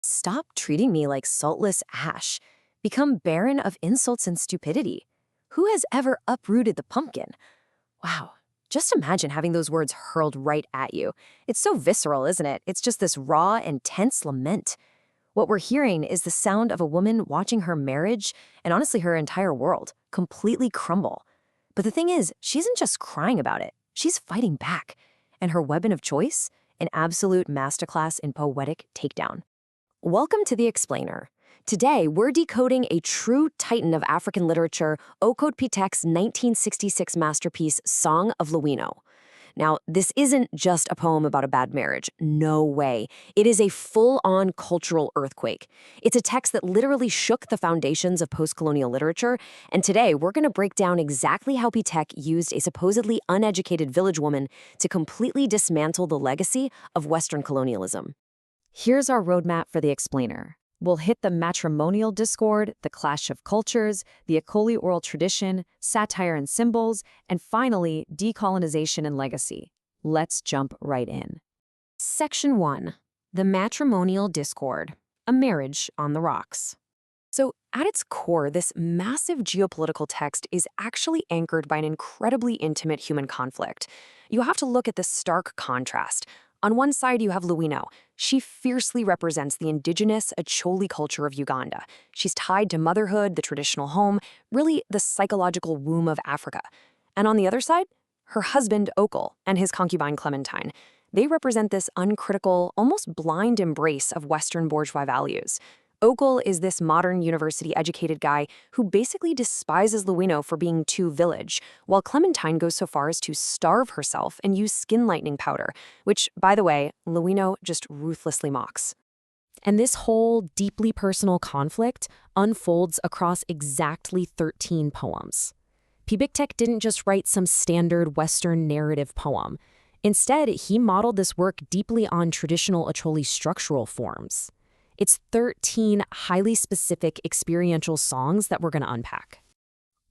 Stop treating me like saltless ash. Become barren of insults and stupidity. Who has ever uprooted the pumpkin? Wow. Just imagine having those words hurled right at you. It's so visceral, isn't it? It's just this raw, intense lament. What we're hearing is the sound of a woman watching her marriage, and honestly her entire world, completely crumble. But the thing is, she isn't just crying about it. She's fighting back. And her weapon of choice? An absolute masterclass in poetic takedown. Welcome to The Explainer. Today, we're decoding a true titan of African literature, Okot 1966 masterpiece, Song of Lawino. Now, this isn't just a poem about a bad marriage. No way. It is a full-on cultural earthquake. It's a text that literally shook the foundations of post-colonial literature, and today we're going to break down exactly how Pitek used a supposedly uneducated village woman to completely dismantle the legacy of Western colonialism. Here's our roadmap for The Explainer. We'll hit the matrimonial discord, the clash of cultures, the Acholi oral tradition, satire and symbols, and finally, decolonization and legacy. Let's jump right in. Section 1. The matrimonial discord. A marriage on the rocks. So, at its core, this massive geopolitical text is actually anchored by an incredibly intimate human conflict. You have to look at this stark contrast. On one side, you have Lawino. She fiercely represents the indigenous Acholi culture of Uganda. She's tied to motherhood, the traditional home, really the psychological womb of Africa. And on the other side, her husband, Ocol, and his concubine, Clementine. They represent this uncritical, almost blind embrace of Western bourgeois values. Ocol is this modern university-educated guy who basically despises Lawino for being too village, while Clementine goes so far as to starve herself and use skin lightening powder, which, by the way, Lawino just ruthlessly mocks. And this whole deeply personal conflict unfolds across exactly 13 poems. Pitek didn't just write some standard Western narrative poem. Instead, he modeled this work deeply on traditional Acholi structural forms. It's 13 highly specific experiential songs that we're going to unpack.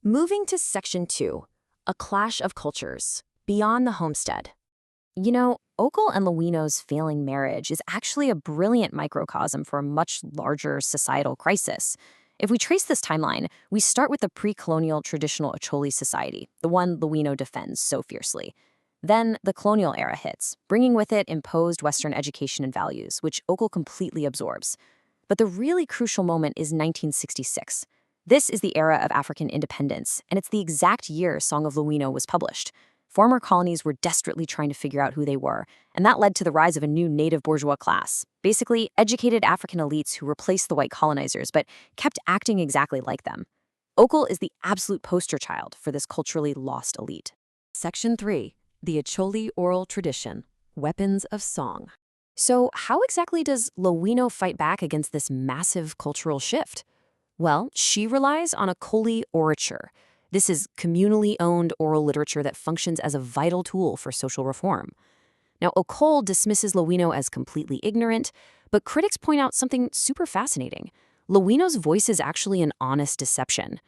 Moving to Section 2, A Clash of Cultures, Beyond the Homestead. You know, Ocol and Lawino's failing marriage is actually a brilliant microcosm for a much larger societal crisis. If we trace this timeline, we start with the pre-colonial traditional Acholi society, the one Lawino defends so fiercely. Then the colonial era hits, bringing with it imposed Western education and values, which Ocol completely absorbs. But the really crucial moment is 1966. This is the era of African independence, and it's the exact year Song of Lawino was published. Former colonies were desperately trying to figure out who they were, and that led to the rise of a new native bourgeois class, basically educated African elites who replaced the white colonizers but kept acting exactly like them. Ocol is the absolute poster child for this culturally lost elite. Section 3. The Acholi oral tradition, weapons of song. So how exactly does Lawino fight back against this massive cultural shift? Well, she relies on Acholi orature. This is communally owned oral literature that functions as a vital tool for social reform. Now, Ocol dismisses Lawino as completely ignorant, but critics point out something super fascinating. Lawino's voice is actually an honest deception.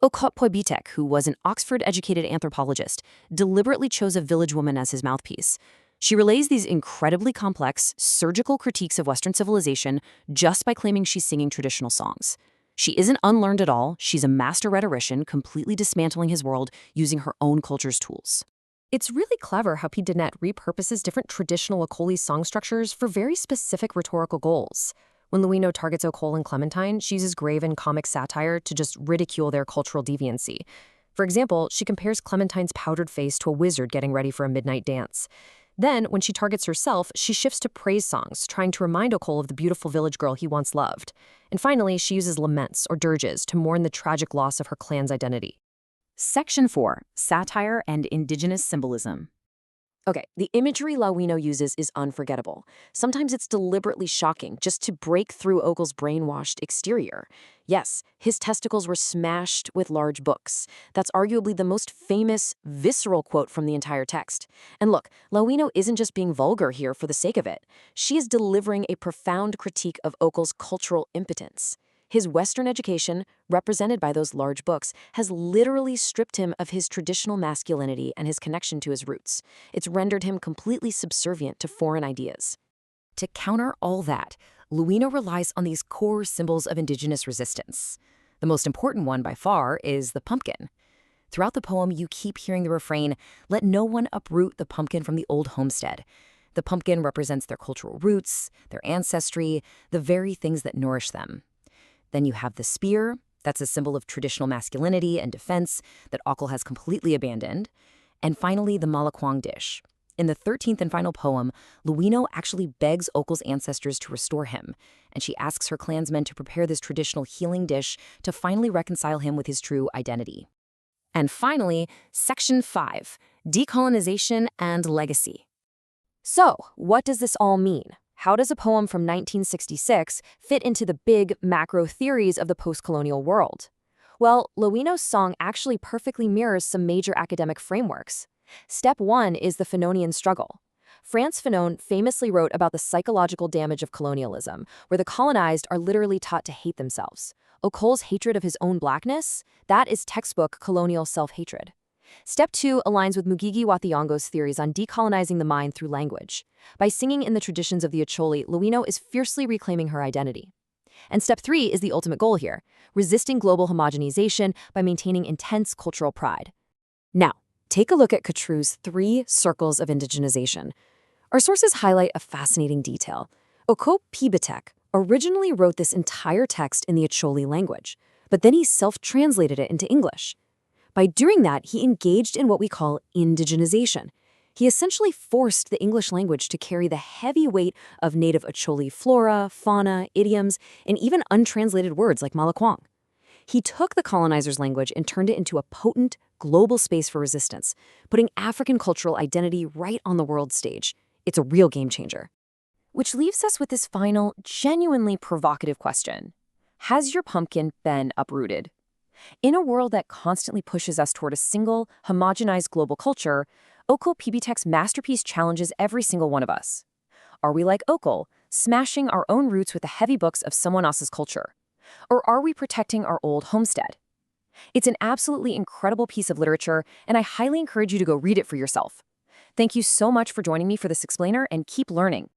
Okot, who was an Oxford-educated anthropologist, deliberately chose a village woman as his mouthpiece. She relays these incredibly complex, surgical critiques of Western civilization just by claiming she's singing traditional songs. She isn't unlearned at all. She's a master rhetorician, completely dismantling his world using her own culture's tools. It's really clever how Pitek repurposes different traditional Acholi song structures for very specific rhetorical goals. When Lawino targets Ocol and Clementine, she uses grave and comic satire to just ridicule their cultural deviancy. For example, she compares Clementine's powdered face to a wizard getting ready for a midnight dance. Then, when she targets herself, she shifts to praise songs, trying to remind Ocol of the beautiful village girl he once loved. And finally, she uses laments or dirges to mourn the tragic loss of her clan's identity. Section 4. Satire and Indigenous Symbolism. Okay, the imagery Lawino uses is unforgettable. Sometimes it's deliberately shocking just to break through Ocol's brainwashed exterior. Yes, his testicles were smashed with large books. That's arguably the most famous, visceral quote from the entire text. And look, Lawino isn't just being vulgar here for the sake of it. She is delivering a profound critique of Ocol's cultural impotence. His Western education, represented by those large books, has literally stripped him of his traditional masculinity and his connection to his roots. It's rendered him completely subservient to foreign ideas. To counter all that, Lawino relies on these core symbols of indigenous resistance. The most important one by far is the pumpkin. Throughout the poem, you keep hearing the refrain, "Let no one uproot the pumpkin from the old homestead." The pumpkin represents their cultural roots, their ancestry, the very things that nourish them. Then you have the spear. That's a symbol of traditional masculinity and defense that Ocol has completely abandoned. And finally, the malakwang dish. In the 13th and final poem, Lawino actually begs Ocol's ancestors to restore him, and she asks her clansmen to prepare this traditional healing dish to finally reconcile him with his true identity. And finally, Section 5, Decolonization and Legacy. So, what does this all mean? How does a poem from 1966 fit into the big macro theories of the post-colonial world? Well, Lawino's song actually perfectly mirrors some major academic frameworks. Step 1 is the Fanonian struggle. Frantz Fanon famously wrote about the psychological damage of colonialism, where the colonized are literally taught to hate themselves. Ocol's hatred of his own blackness? That is textbook colonial self-hatred. Step 2 aligns with Mugigi wa Thiong'o's theories on decolonizing the mind through language. By singing in the traditions of the Acholi, Lawino is fiercely reclaiming her identity. And step 3 is the ultimate goal here, resisting global homogenization by maintaining intense cultural pride. Now, take a look at Katru's 3 circles of indigenization. Our sources highlight a fascinating detail. Okot originally wrote this entire text in the Acholi language, but then he self-translated it into English. By doing that, he engaged in what we call indigenization. He essentially forced the English language to carry the heavy weight of native Acholi flora, fauna, idioms, and even untranslated words like malakwang. He took the colonizer's language and turned it into a potent, global space for resistance, putting African cultural identity right on the world stage. It's a real game changer. Which leaves us with this final, genuinely provocative question. Has your pumpkin been uprooted? In a world that constantly pushes us toward a single, homogenized global culture, Ocol PBTech's masterpiece challenges every single one of us. Are we like Ocol, smashing our own roots with the heavy books of someone else's culture? Or are we protecting our old homestead? It's an absolutely incredible piece of literature, and I highly encourage you to go read it for yourself. Thank you so much for joining me for this explainer, and keep learning.